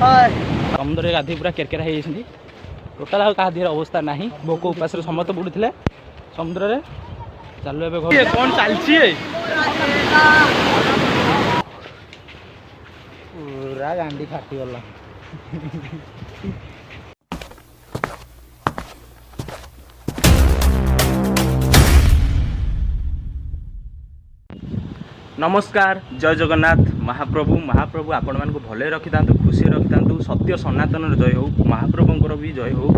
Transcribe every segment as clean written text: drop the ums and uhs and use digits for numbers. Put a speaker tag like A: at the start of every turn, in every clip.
A: समुद्र गाधी पूरा केरकेरा हो टोटाल क्या देह अवस्था ना भोक उपास समस्त बुड़े समुद्र में चलो ए कौन चलती पूरा गांडी फाटीगला नमस्कार जय जगन्नाथ महाप्रभु महाप्रभु आपण मानक भले रखि था खुशी रखि था सत्य सनातन जय हो महाप्रभुंकर भी जय हो।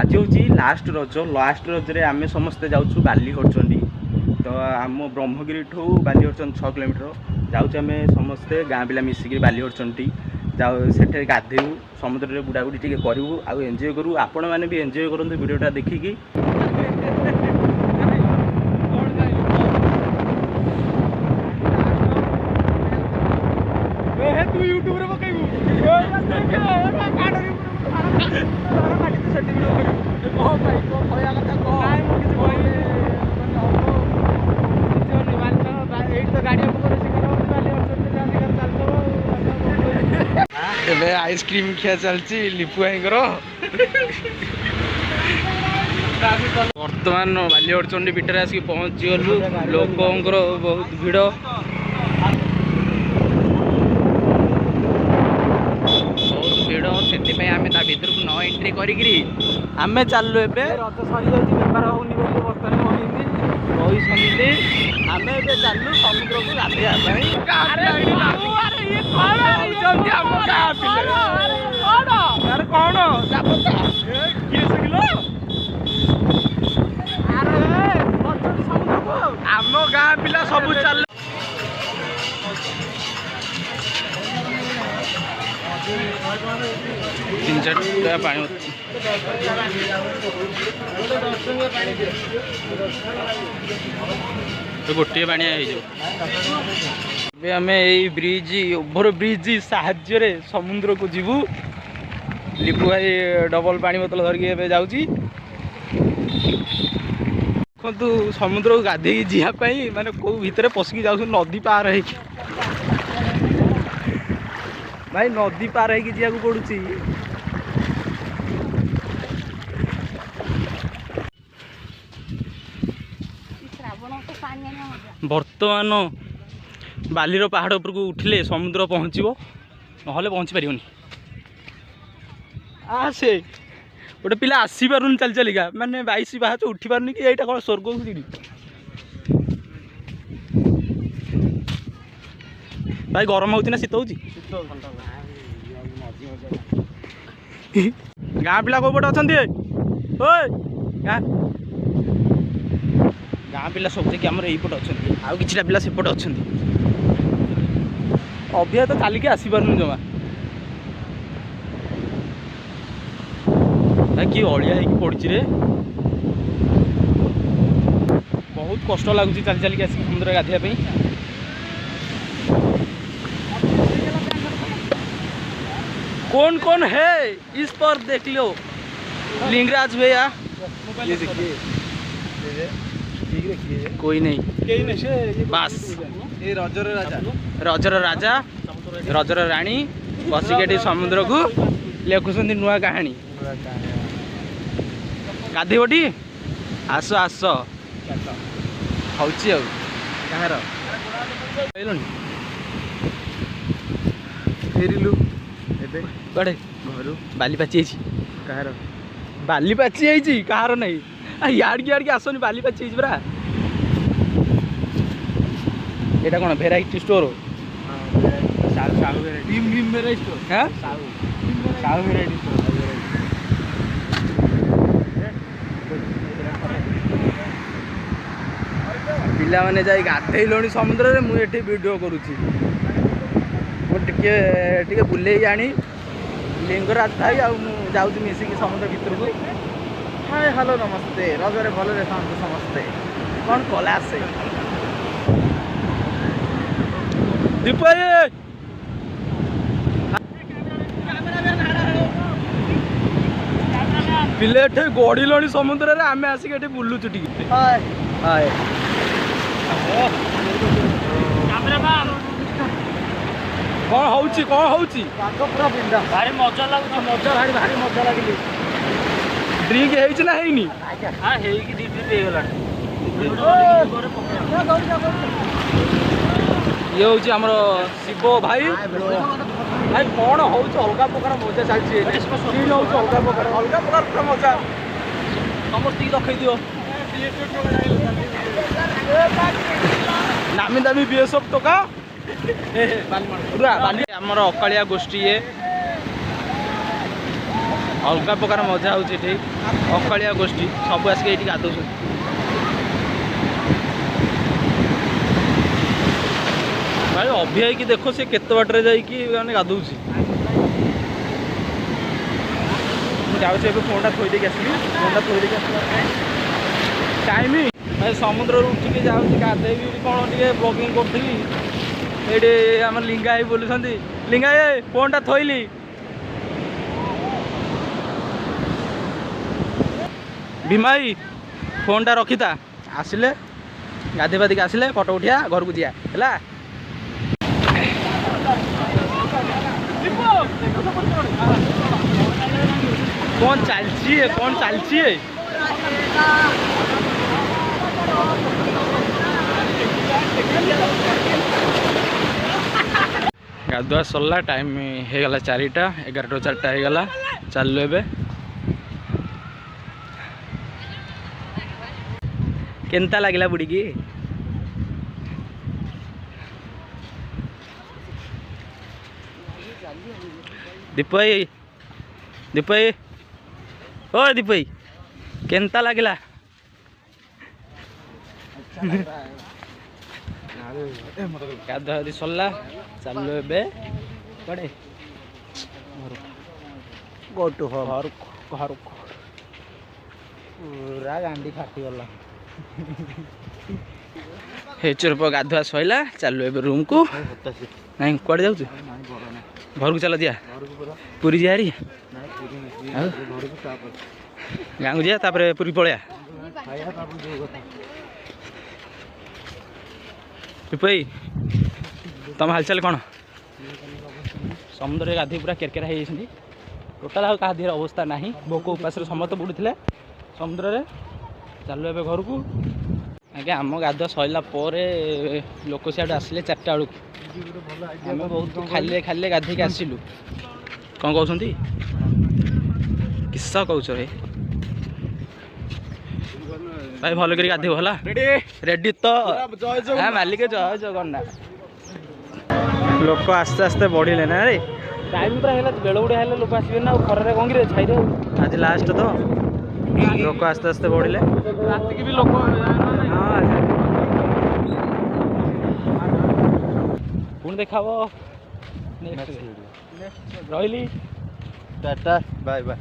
A: आज हूँ लास्ट रज रे आमे समस्ते जाऊँ बालीहरचंडी तो आम ब्रह्मगिरी ठू बालीहरचंडी 6 किलोमीटर जाऊँ आम समस्ते गाँ पिला मिसिक बालीहरचंडी जाऊ से गाधेबू समुद्र में बुड़ाबुड़ी टे करूँ आउ एंजय करूँ आपण मैंने भी एंजय करूँ वीडियोटा देखिकी। आइसक्रीम खिया चलती लिपु भाई बर्तमान बालीहरचंडी भितर आसिक पहुँची गलु लोकंर बहुत भिड़ से आम ता भर को न एंट्री करी आम चलु ए रज सरी बेपार होनी बर्तमान रही आम ए चलु समुद्र को आम गाँ पिला सब चल 3-4 पानी तो गोटे पानी आम ब्रिज ओभर ब्रिज साहाय्य समुद्र को जीवु लिपु भाई डबल पानी बोतल धरिकी जाऊँगी देखु समुद्र को गाधे जीवाई माने कौ भितर पशिकी जाऊँ नदी पार है भाई नदी पार है जाकू पड़ुची बर्तमान बालीर पहाड़ उपर को उठिले समुद्र पहुँचब ना पहुँची पार से गोटे पिला आसी पारुन चल चलिका माने 22 बाहाच उठी पारनी कि यहाँ कौन स्वर्ग को सीढ़ी भाई गरम होती ना शीत हो गाँ पिला कौ पटे अच्छा गाँ पिला सब देखिए आम यपटे अच्छा आउ कि पिला सेपटे अच्छा अभिया तो चलिकी आसी पारुन जमा कि अड़िया पड़ी रे बहुत कष्ट लगुच चली चलिकी आसिक समुद्र गाधेवाई कौन कौन है इस पर देख लो लिंगराज भैया ये देखिए कोई नहीं बस ये रजर राजा रजर राणी बसिके समुद्र को लिखुं नुआ कहानी गाधेबटी आस आस हूँ कहार फेरिलु कड़े घर बाली पाची कहार बाली पाची कहार नहीं याड़की आसनी बाली पाची परा यहाँ कौन भेराइटी स्टोर पिला माने जाई गाधेलणी समुद्र में मुझे वीडियो करुच्ची टे बुले आनी लिंगराज भाई आउ मिसिक समुद्र भितर को हाय हेलो नमस्ते रजरे भले था समस्ते कौन कला से दीप पिले गड़िल समुद्र में आम आसिक बुलुचु टी कौन होउची
B: पूरा बिंदा भारी मजा लाଗୁଛି मजा भारी मजा लागली
A: ड्रिंक ହେଇଛି ନା ହେଇନି
B: हां हेई की दीदी पेगलानी
A: ये हूँ आमर शिव भाई भाई कौन हूँ अलग प्रकार मजा चलती अलग प्रकार मजा समस्त रखी दियो नामी दामी बीएसएफ टका आमर अकालिया गोष्ठी ये अलग प्रकार मजा हो अकालिया गोष्ठी सब आसिक ये गाधौ भाई अभियाई की देखो से केत बाटर जाने गाधौ जाऊे फोनटा थोड़ी आसली फोनटा थोड़ी टाइम भाई समुद्र उठिके जाऊँगी गाधेबी कौन टे ब्लॉगिंग करी ये आम लिंगा भाई बोलुं लिंगा भाई फोनटा थोइली भीमाई फोनटा रखीता आसिले गाधे पाधिक आसिले फटो उठिया घर को दिया है कौन चलती गाधुआ सरला टाइम हो गला 4टा 11 4टा हो गला चलु ए केनता लगिला बुड़ी की दीपई ओ दीपई केनता लगिला गाधुआ सरला चलु ए कड़े
B: गो टू होम
A: घर
B: पूरा गांडी फाटी गला
A: चुरप गाधुआ सैला चलु ए रूम को नहीं कड़े जाऊ घर को चल दिया पूरी जारी गाँव को जा पूरी पलैया पिपई तुम हालचाल कौन समुद्र गाधी पूरा केरकेरा हो टोटाल क्या देह अवस्था ना भोक उपास समस्त बुड़े समुद्र में चलु ए घर को आगे आम गाधुआ सरला लोक सियाड़ आसिले 4टा बेलू आम बहुत खाली खाली गाधे आसिलु कौन कहते किस कौच भाई भल कर गाधे भला रेडी तो हाँ मालिक जय जगन्नाथ लोक आस्ते आस्ते बढ़िले ना रे टाइम पूरा है बेल गुड़े है लोक आसबे ना खरे कौन कि छाई आज लास्ट तो लोक आस्ते आस्ते बढ़िले रात भी लोक पुणी देखा रही
B: टाटा बाय बाय।